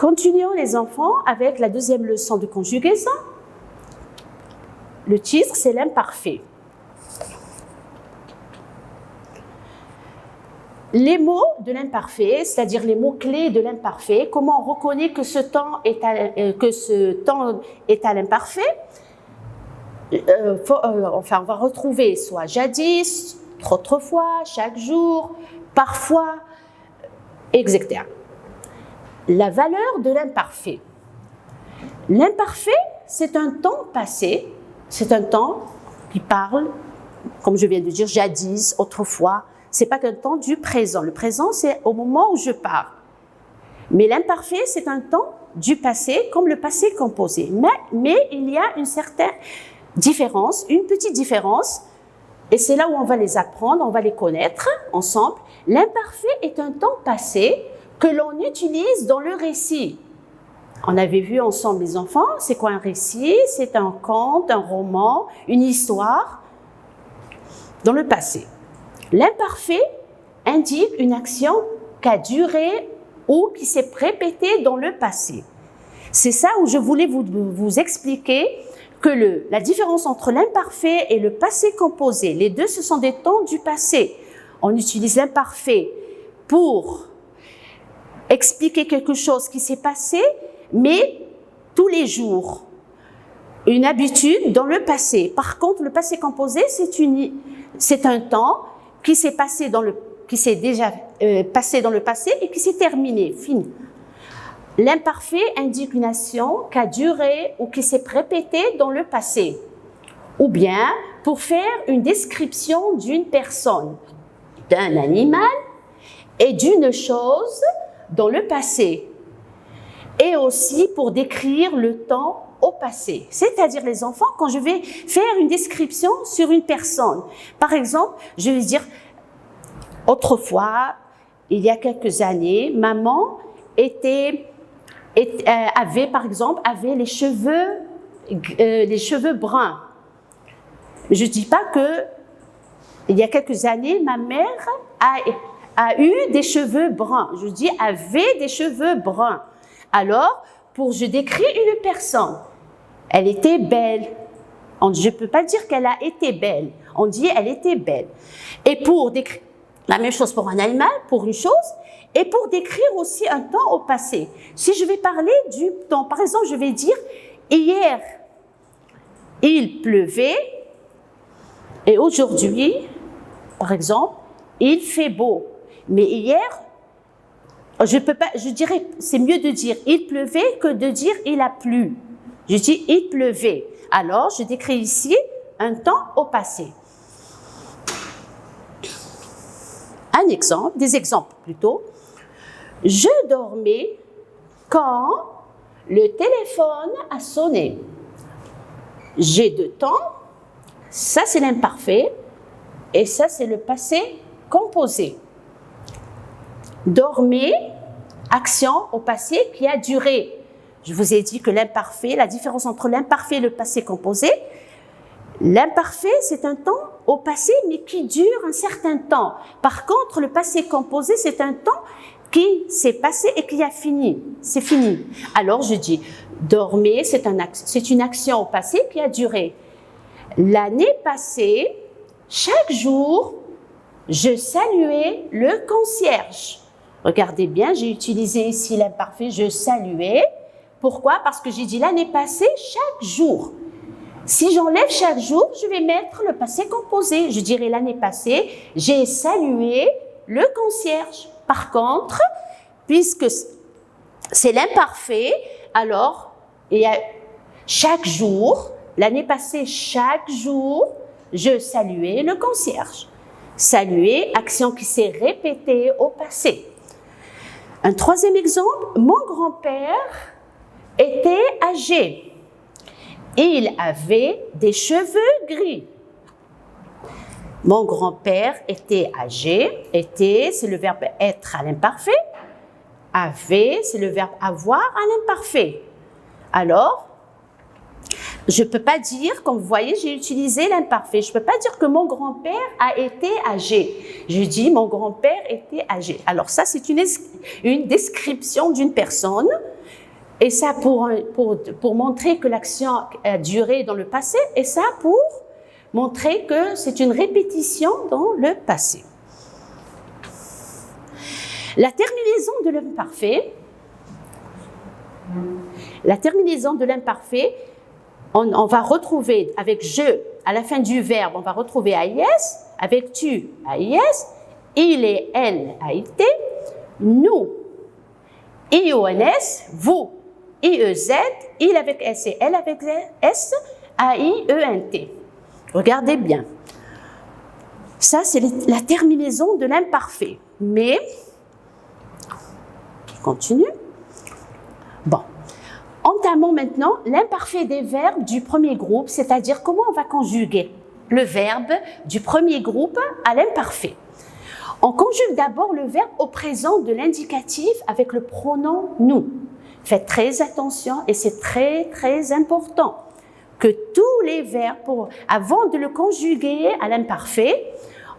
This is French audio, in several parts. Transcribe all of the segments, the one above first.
Continuons les enfants avec la deuxième leçon de conjugaison. Le titre, c'est l'imparfait. Les mots de l'imparfait, c'est-à-dire les mots clés de l'imparfait, comment on reconnaît que ce temps est à l'imparfait. On va retrouver soit jadis, autrefois, chaque jour, parfois, etc. La valeur de l'imparfait. L'imparfait, c'est un temps passé, c'est un temps qui parle, comme je viens de dire, jadis, autrefois. C'est pas qu'un temps du présent. Le présent, c'est au moment où je parle. Mais l'imparfait, c'est un temps du passé, comme le passé composé. Mais il y a une certaine différence, une petite différence, et c'est là où on va les apprendre, on va les connaître ensemble. L'imparfait est un temps passé que l'on utilise dans le récit. On avait vu ensemble les enfants, c'est quoi un récit? C'est un conte, un roman, une histoire dans le passé. L'imparfait indique une action qui a duré ou qui s'est répétée dans le passé. C'est ça où je voulais vous expliquer que la différence entre l'imparfait et le passé composé, les deux, ce sont des temps du passé. On utilise l'imparfait pour expliquer quelque chose qui s'est passé, mais tous les jours. Une habitude dans le passé. Par contre, le passé composé, c'est un temps qui s'est déjà passé dans le passé et qui s'est terminé, fini. L'imparfait indique une action qui a duré ou qui s'est répétée dans le passé. Ou bien pour faire une description d'une personne, d'un animal et d'une chose dans le passé. Et aussi pour décrire le temps au passé. C'est-à-dire les enfants, quand je vais faire une description sur une personne. Par exemple, je vais dire, autrefois, il y a quelques années, maman avait les cheveux bruns. Je ne dis pas que il y a quelques années, ma mère a eu des cheveux bruns. Je dis avait des cheveux bruns. Alors, je décris une personne. Elle était belle. Je ne peux pas dire qu'elle a été belle. On dit elle était belle. Et pour décrire, la même chose pour un animal, pour une chose, et pour décrire aussi un temps au passé. Si je vais parler du temps, par exemple, je vais dire hier, il pleuvait, et aujourd'hui, par exemple, il fait beau. Mais hier, je dirais, c'est mieux de dire il pleuvait que de dire il a plu. Je dis il pleuvait. Alors, je décris ici un temps au passé. Un exemple, des exemples plutôt. Je dormais quand le téléphone a sonné. J'ai deux temps. Ça, c'est l'imparfait. Et ça, c'est le passé composé. Dormez, action au passé qui a duré. Je vous ai dit que l'imparfait, la différence entre l'imparfait et le passé composé, l'imparfait, c'est un temps au passé, mais qui dure un certain temps. Par contre, le passé composé, c'est un temps qui s'est passé et qui a fini. C'est fini. Alors, je dis, dormez, c'est une action au passé qui a duré. L'année passée, chaque jour, je saluais le concierge. Regardez bien, j'ai utilisé ici l'imparfait, je saluais. Pourquoi? Parce que j'ai dit l'année passée, chaque jour. Si j'enlève chaque jour, je vais mettre le passé composé. Je dirais l'année passée, j'ai salué le concierge. Par contre, puisque c'est l'imparfait, alors il y a chaque jour, l'année passée, chaque jour, je saluais le concierge. Saluer, action qui s'est répétée au passé. Un troisième exemple, mon grand-père était âgé. Il avait des cheveux gris. Mon grand-père était âgé. Était, c'est le verbe être à l'imparfait. Avait, c'est le verbe avoir à l'imparfait. Alors, je ne peux pas dire, comme vous voyez, j'ai utilisé l'imparfait. Je ne peux pas dire que mon grand-père a été âgé. Je dis mon grand-père était âgé. Alors ça, c'est une description d'une personne et ça pour montrer que l'action a duré dans le passé, et ça pour montrer que c'est une répétition dans le passé. La terminaison de l'imparfait, on va retrouver avec je, à la fin du verbe, on va retrouver AIS, avec tu, AIS, il et elle, AIT, nous, IONS, vous, IEZ, il avec S et elle avec S, AIENT. Regardez bien. Ça, c'est la terminaison de l'imparfait. Mais, je continue. Bon. Entamons maintenant l'imparfait des verbes du premier groupe, c'est-à-dire comment on va conjuguer le verbe du premier groupe à l'imparfait. On conjugue d'abord le verbe au présent de l'indicatif avec le pronom nous. Faites très attention et c'est très très important que tous les verbes, avant de le conjuguer à l'imparfait,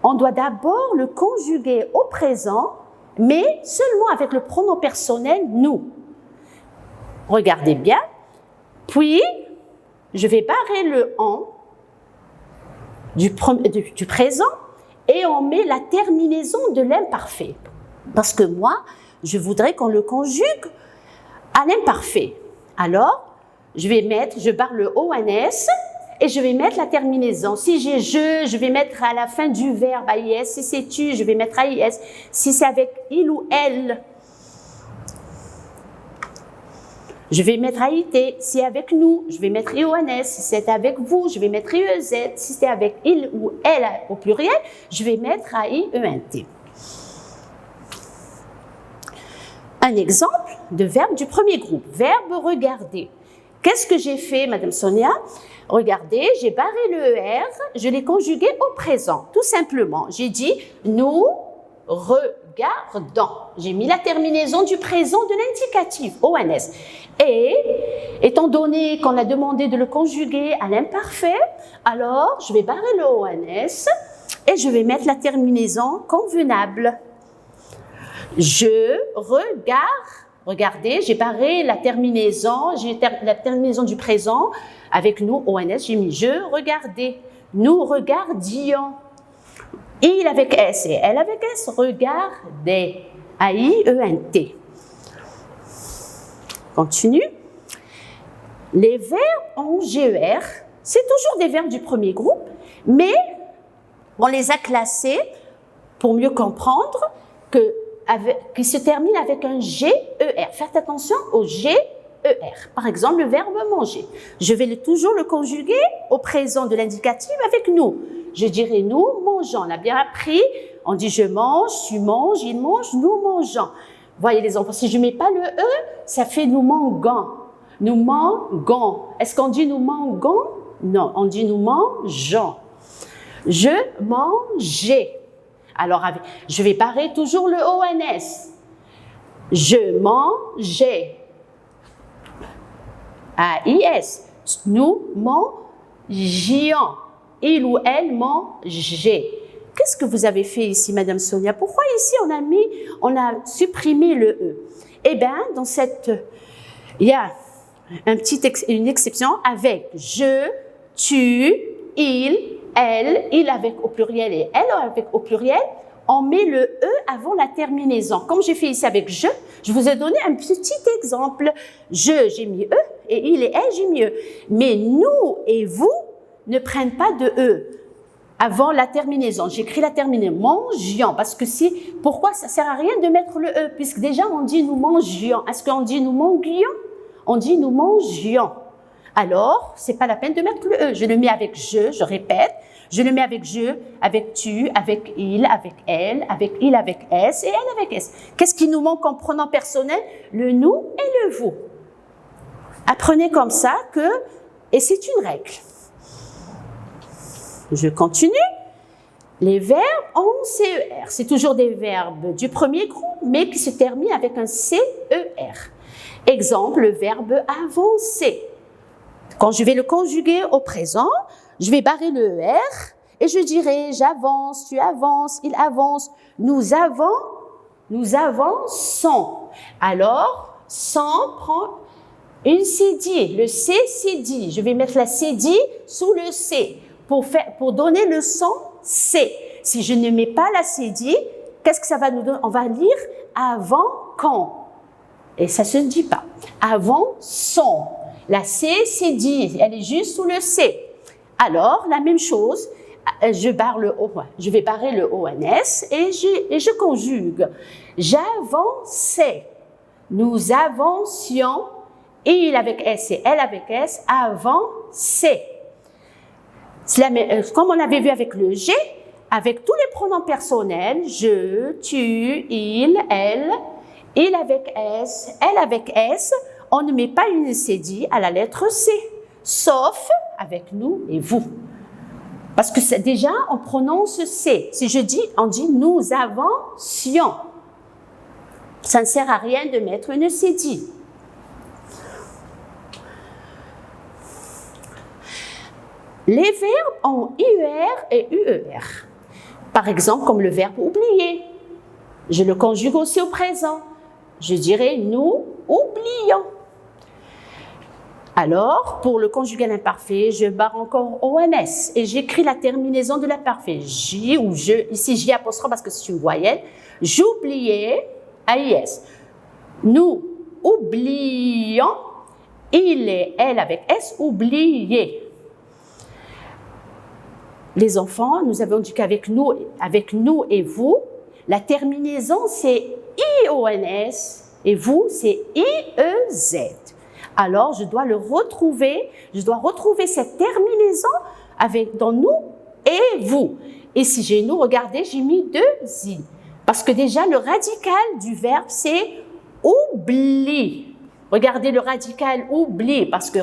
on doit d'abord le conjuguer au présent, mais seulement avec le pronom personnel nous. Regardez bien, puis je vais barrer le en du présent et on met la terminaison de l'imparfait. Parce que moi, je voudrais qu'on le conjugue à l'imparfait. Alors, je barre le ONS et je vais mettre la terminaison. Si j'ai je vais mettre à la fin du verbe AIS. Si c'est tu, je vais mettre AIS. Si c'est avec il ou elle, je vais mettre AIT. Si c'est avec nous, je vais mettre IONS. Si c'est avec vous, je vais mettre IEZ. Si c'est avec il ou elle au pluriel, je vais mettre AIENT. Un exemple de verbe du premier groupe. Verbe regarder. Qu'est-ce que j'ai fait, Madame Sonia? Regardez, j'ai barré le ER, je l'ai conjugué au présent, tout simplement. J'ai dit nous regardons. J'ai mis la terminaison du présent de l'indicatif, ONS. Et, étant donné qu'on a demandé de le conjuguer à l'imparfait, alors je vais barrer le ONS et je vais mettre la terminaison convenable. Je regarde. Regardez, j'ai barré la terminaison du présent avec nous, ONS, j'ai mis je regardais. Nous regardions. Il avec S et elle avec S, regardait. AIENT. Continue. Les verbes en GER, c'est toujours des verbes du premier groupe, mais on les a classés pour mieux comprendre qui se termine avec un GER. Faites attention au GER. Par exemple, le verbe manger. Je vais toujours le conjuguer au présent de l'indicatif avec nous. Je dirais nous mangeons. On a bien appris. On dit je mange, tu manges, il mange, nous mangeons. Voyez les enfants, si je ne mets pas le E, ça fait nous mangeons. Nous mangeons. Est-ce qu'on dit nous mangeons? Non, on dit nous mangeons. Je mangeais. Alors, je vais barrer toujours le ONS. Je mangeais. AIS. Nous mangions. Il ou elle mangeait. Qu'est-ce que vous avez fait ici, Madame Sonia? Pourquoi ici on a supprimé le E? Eh bien, il y a une exception avec je, tu, il avec au pluriel et elle avec au pluriel, on met le E avant la terminaison. Comme j'ai fait ici avec je vous ai donné un petit exemple. J'ai mis E et il et elle, j'ai mis E. Mais nous et vous ne prennent pas de E avant la terminaison. J'écris la terminaison, mangions, parce que pourquoi ça sert à rien de mettre le E, puisque déjà on dit nous mangions. Est-ce qu'on dit nous mangions? On dit nous mangions. Alors, c'est pas la peine de mettre le E. Je le mets avec je répète. Je le mets avec je, avec tu, avec il, avec elle, avec il avec S et elle avec S. Qu'est-ce qui nous manque en pronom personnel? Le nous et le vous. Apprenez comme ça et c'est une règle. Je continue. Les verbes en CER, c'est toujours des verbes du premier groupe, mais qui se terminent avec un CER. Exemple, le verbe avancer. Quand je vais le conjuguer au présent, je vais barrer le ER et je dirai j'avance, tu avances, il avance, nous avançons. Alors, sans prend Une cédille, le C, cédille. Je vais mettre la cédille sous le C pour donner le son C. Si je ne mets pas la cédille, qu'est-ce que ça va nous donner? On va lire avant quand. Et ça ne se dit pas. Avant son. La C, cédille, elle est juste sous le C. Alors, la même chose, je vais barrer le ONS et je conjugue. J'avançais. Nous avancions. Il avec S et elle avec S, avançait. Comme on avait vu avec le G, avec tous les pronoms personnels, je, tu, il avec S, elle avec S, on ne met pas une cédille à la lettre C, sauf avec nous et vous. Parce que déjà, on prononce C. Si je dis, on dit nous avancions. Ça ne sert à rien de mettre une cédille. Les verbes ont IER et UER. Par exemple, comme le verbe oublier. Je le conjugue aussi au présent. Je dirais nous oublions. Alors, pour le conjugal imparfait, je barre encore ONS et j'écris la terminaison de l'imparfait. J ou je, ici J apostrophe parce que c'est une voyelle. J'oubliais, AIS. Nous oublions, il et elle avec S, oubliez. Les enfants, nous avons dit qu'avec nous et vous, la terminaison c'est IONS et vous c'est IEZ. Alors, je dois retrouver cette terminaison dans nous et vous. Et si j'ai nous, regardez, j'ai mis 2 I. Parce que déjà, le radical du verbe c'est oublie. Regardez le radical oublie, parce que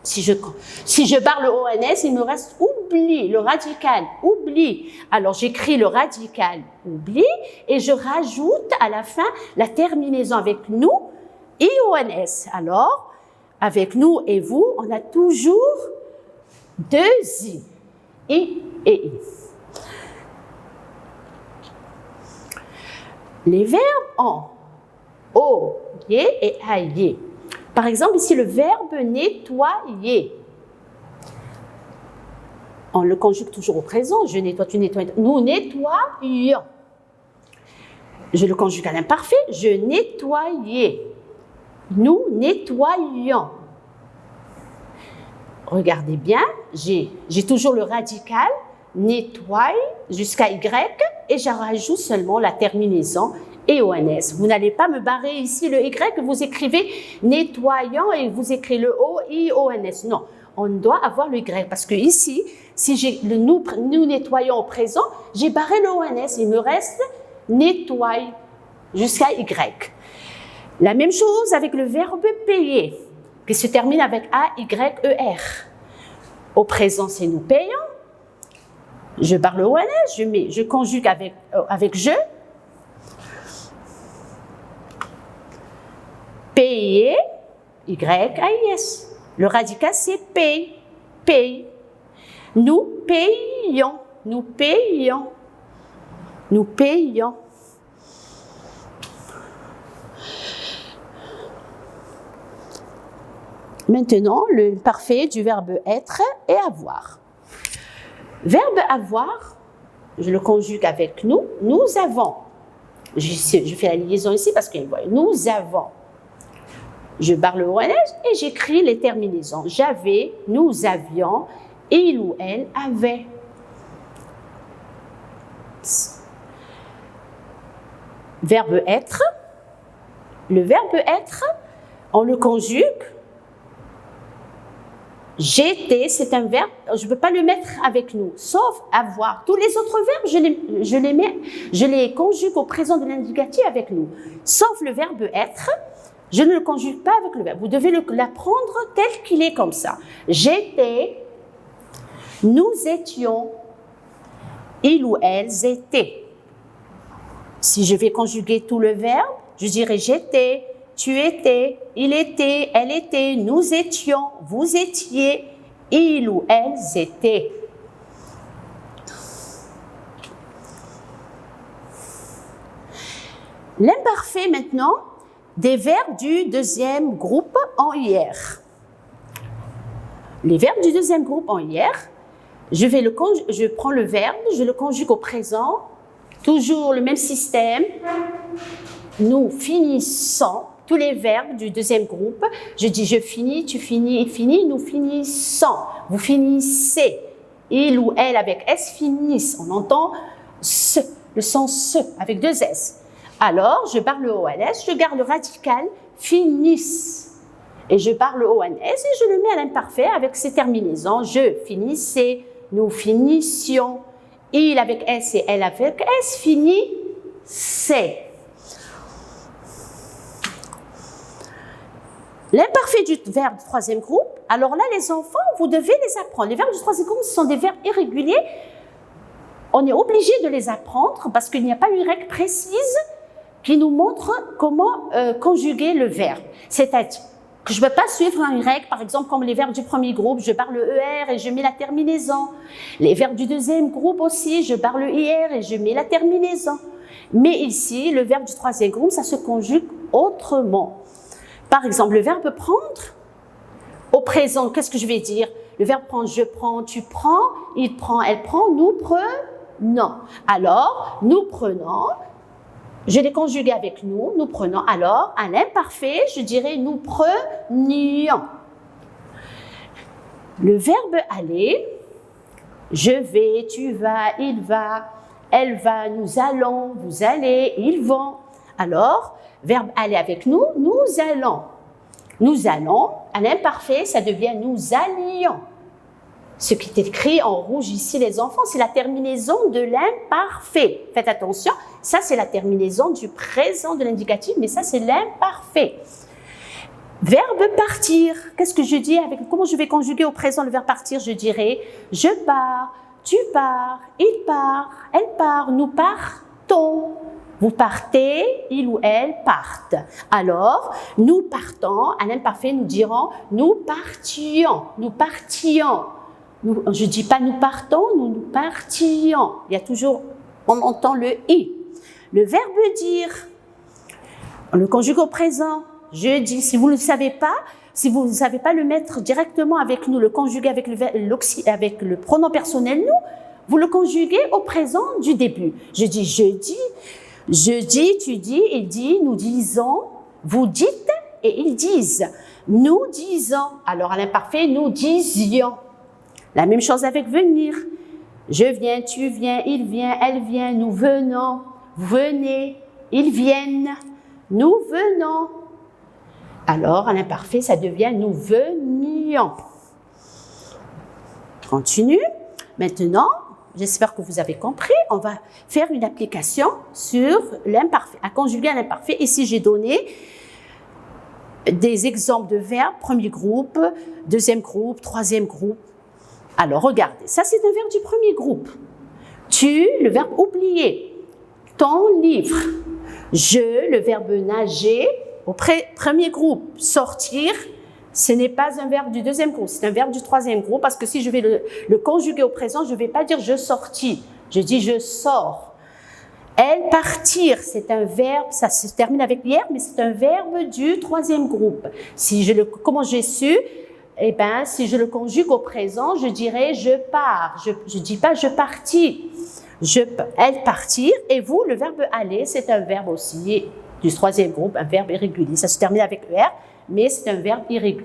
si je barre le ONS, il me reste oublie, le radical, oublie. Alors, j'écris le radical, oublie, et je rajoute à la fin la terminaison avec nous, IONS. Alors, avec nous et vous, on a toujours 2 I et I. Les verbes ont O, Y et ailler. Par exemple, ici, le verbe nettoyer. On le conjugue toujours au présent. Je nettoie, tu nettoies. Nous nettoyons. Je le conjugue à l'imparfait. Je nettoyais. Nous nettoyons. Regardez bien, j'ai toujours le radical, nettoie jusqu'à Y et je rajoute seulement la terminaison EONS. Vous n'allez pas me barrer ici le Y, vous écrivez nettoyant et vous écrivez le O, I-O-N-S. Non, on doit avoir le Y parce que ici, si j'ai le nous nettoyons au présent, j'ai barré le ONS, il me reste nettoie jusqu'à Y. La même chose avec le verbe payer, qui se termine avec A-Y-E-R. Au présent, c'est nous payons. Je barre le ONS, je conjugue avec je. Payer, Y-A-I-S. Le radical, c'est paye, paye. Nous payons, nous payons, nous payons. Maintenant, le parfait du verbe être et avoir. Verbe avoir, je le conjugue avec nous. Nous avons. Je fais la liaison ici parce que nous avons. Je barre le ONS et j'écris les terminaisons. J'avais, nous avions, il ou elle avait. Verbe être. Le verbe être, on le conjugue. J'étais, c'est un verbe, je ne peux pas le mettre avec nous, sauf avoir. Tous les autres verbes, je les conjugue au présent de l'indicatif avec nous. Sauf le verbe être, je ne le conjugue pas avec le verbe. Vous devez l'apprendre tel qu'il est comme ça. J'étais, nous étions, ils ou elles étaient. Si je vais conjuguer tout le verbe, je dirais j'étais, tu étais, il était, elle était, nous étions, vous étiez, ils ou elles étaient. L'imparfait maintenant, des verbes du deuxième groupe en IR. Les verbes du deuxième groupe en IR, je prends le verbe, je le conjugue au présent, toujours le même système. Nous finissons tous les verbes du deuxième groupe. Je dis je finis, tu finis, il finit, nous finissons, vous finissez. Il ou elle avec S finissent. On entend ce, le son se avec deux S. Alors, je barre le ONS, je garde le radical finissent. Et je barre le ONS et je le mets à l'imparfait avec ces terminaisons. Je finissais, nous finissions. Il avec S et elle avec S finissait. L'imparfait du verbe du troisième groupe, alors là, les enfants, vous devez les apprendre. Les verbes du troisième groupe, ce sont des verbes irréguliers. On est obligé de les apprendre parce qu'il n'y a pas une règle précise qui nous montre comment conjuguer le verbe. C'est-à-dire que je ne peux pas suivre une règle, par exemple, comme les verbes du premier groupe, je barre le ER et je mets la terminaison. Les verbes du deuxième groupe aussi, je barre le IR et je mets la terminaison. Mais ici, le verbe du troisième groupe, ça se conjugue autrement. Par exemple, le verbe prendre, au présent, qu'est-ce que je vais dire? Le verbe prendre, je prends, tu prends, il prend, elle prend, nous prenons. Alors, nous prenons, je l'ai conjugué avec nous prenons. Alors, à l'imparfait, je dirais nous prenions. Le verbe aller, je vais, tu vas, il va, elle va, nous allons, vous allez, ils vont. Alors, verbe aller avec nous allons. Nous allons, à l'imparfait, ça devient nous allions. Ce qui est écrit en rouge ici, les enfants, c'est la terminaison de l'imparfait. Faites attention, ça c'est la terminaison du présent de l'indicatif, mais ça c'est l'imparfait. Verbe partir, qu'est-ce que je dis comment je vais conjuguer au présent le verbe partir? Je dirais je pars, tu pars, il part, elle part, nous partons. Vous partez, il ou elle partent. Alors, nous partons, à l'imparfait, nous dirons nous partions, nous partions. Je ne dis pas nous partons, nous partions. Il y a toujours, on entend le i. Le verbe dire, on le conjugue au présent. Je dis, si vous ne le savez pas, si vous ne savez pas le mettre directement avec nous, le conjuguer avec le pronom personnel nous, vous le conjuguez au présent du début. Je dis, tu dis, il dit, nous disons, vous dites et ils disent. Nous disons, alors à l'imparfait, nous disions. La même chose avec venir. Je viens, tu viens, il vient, elle vient, nous venons, venez, ils viennent, nous venons. Alors à l'imparfait, ça devient nous venions. Continue. Maintenant, j'espère que vous avez compris. On va faire une application sur l'imparfait, à conjuguer à l'imparfait. Ici, j'ai donné des exemples de verbes, premier groupe, deuxième groupe, troisième groupe. Alors, regardez, ça c'est un verbe du premier groupe. Tu, le verbe oublier. Ton livre. Je, le verbe nager. Au premier groupe, sortir. Ce n'est pas un verbe du deuxième groupe, c'est un verbe du troisième groupe parce que si je vais le conjuguer au présent, je ne vais pas dire je sortis, je dis je sors. Elle partir, c'est un verbe, ça se termine avec hier, mais c'est un verbe du troisième groupe. Comment j'ai su? Eh bien, si je le conjugue au présent, je dirais je pars, je ne dis pas je partis. Elle partir, et vous, le verbe aller, c'est un verbe aussi du troisième groupe, un verbe irrégulier. Ça se termine avec ER. Mais c'est un verbe irrégulier.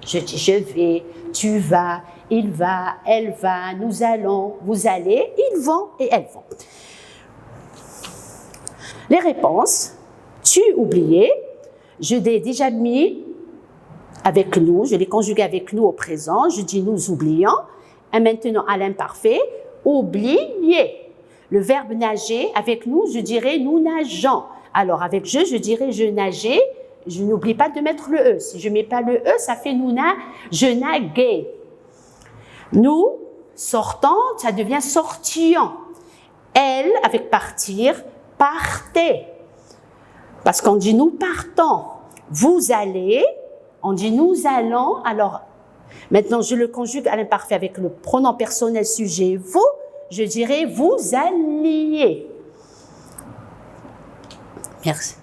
Je dis je vais, tu vas, il va, elle va, nous allons, vous allez, ils vont et elles vont. Les réponses, tu oublié, je l'ai déjà mis avec nous, je l'ai conjugué avec nous au présent, je dis nous oublions, et maintenant à l'imparfait, oublier. Le verbe nager, avec nous, je dirais nous nageons. Alors avec je dirais je nageais. Je n'oublie pas de mettre le E. Si je ne mets pas le E, ça fait je naguais. Nous sortons, ça devient sortions. Elle, avec partir, partez. Parce qu'on dit nous partons. Vous allez, on dit nous allons. Alors, maintenant, je le conjugue à l'imparfait avec le pronom personnel sujet vous. Je dirais vous alliez. Merci.